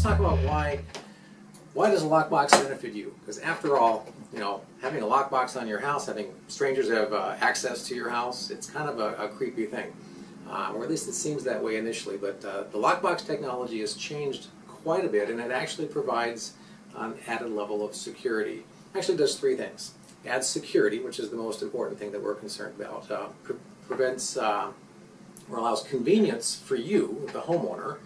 Let's talk about why does a lockbox benefit you? Because after all, having a lockbox on your house, having strangers have access to your house, it's kind of a creepy thing. Or at least it seems that way initially, but the lockbox technology has changed quite a bit, and it actually provides an added level of security. It actually does three things. Adds security, which is the most important thing that we're concerned about. Prevents or allows convenience for you, the homeowner.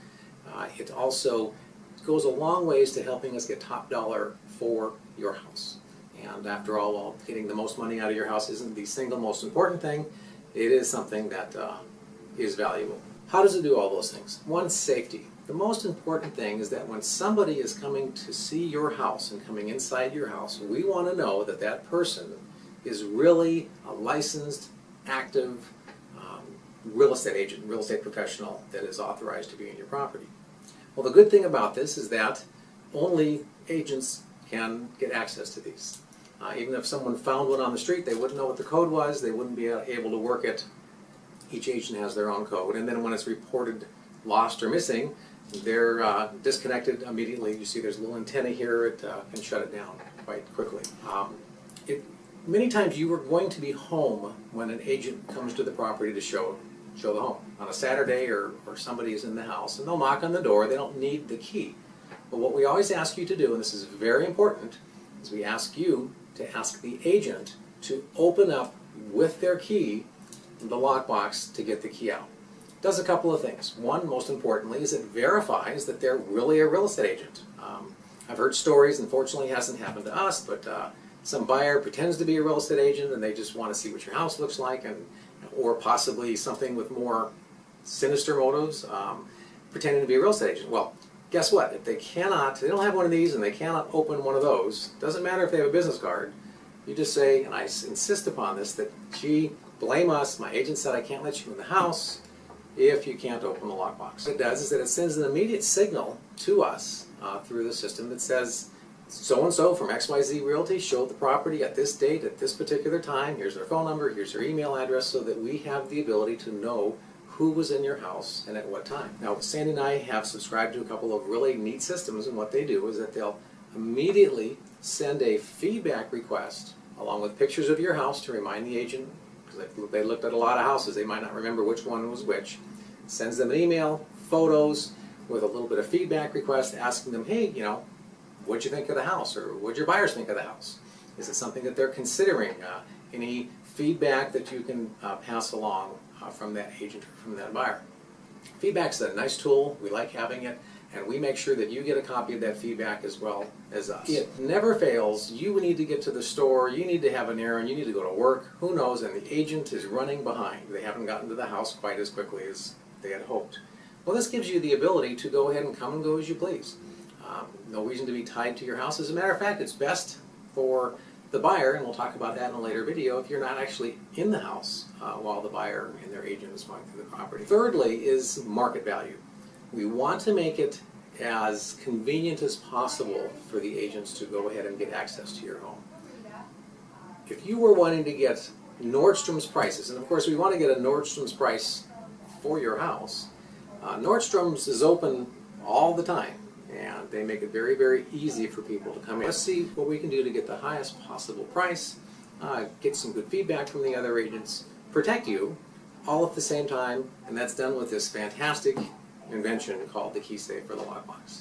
It also goes a long ways to helping us get top dollar for your house. And after all, while getting the most money out of your house isn't the single most important thing, it is something that is valuable. How does it do all those things? One, safety. The most important thing is that when somebody is coming to see your house and coming inside your house, we want to know that that person is really a licensed, active real estate agent, real estate professional that is authorized to be in your property. Well, the good thing about this is that only agents can get access to these. Even if someone found one on the street, they wouldn't know what the code was, they wouldn't be able to work it. Each agent has their own code, and then when it's reported lost or missing, they're disconnected immediately. You see there's a little antenna here, it can shut it down quite quickly. Many times you are going to be home when an agent comes to the property to show the home. On a Saturday or somebody is in the house, and they'll knock on the door, they don't need the key. But what we always ask you to do, and this is very important, is we ask you to ask the agent to open up with their key the lockbox to get the key out. It does a couple of things. One, most importantly, is it verifies that they're really a real estate agent. I've heard stories, unfortunately it hasn't happened to us, but some buyer pretends to be a real estate agent and they just want to see what your house looks like, or possibly something with more sinister motives, pretending to be a real estate agent. Well, guess what? If they don't have one of these and they cannot open one of those, doesn't matter if they have a business card, you just say, and I insist upon this, that gee, blame us, my agent said I can't let you in the house if you can't open the lockbox. What it does is that it sends an immediate signal to us through the system that says, so-and-so from XYZ Realty showed the property at this date, at this particular time, here's their phone number, here's their email address, so that we have the ability to know who was in your house and at what time. Now, Sandy and I have subscribed to a couple of really neat systems, and what they do is that they'll immediately send a feedback request along with pictures of your house to remind the agent, because they looked at a lot of houses, they might not remember which one was which. Sends them an email, photos, with a little bit of feedback request asking them, hey, what'd you think of the house, or what'd your buyers think of the house? Is it something that they're considering? Any feedback that you can pass along from that agent or from that buyer? Feedback's a nice tool, we like having it, and we make sure that you get a copy of that feedback as well as us. It never fails. You need to get to the store, you need to have an errand, you need to go to work, who knows, and the agent is running behind. They haven't gotten to the house quite as quickly as they had hoped. Well, this gives you the ability to go ahead and come and go as you please. No reason to be tied to your house. As a matter of fact, it's best for the buyer, and we'll talk about that in a later video, if you're not actually in the house while the buyer and their agent is going through the property. Thirdly is market value. We want to make it as convenient as possible for the agents to go ahead and get access to your home. If you were wanting to get Nordstrom's prices, and of course we want to get a Nordstrom's price for your house, Nordstrom's is open all the time, and they make it very, very easy for people to come in. Let's see what we can do to get the highest possible price, get some good feedback from the other agents, protect you, all at the same time, and that's done with this fantastic invention called the Keysafe for the lockbox.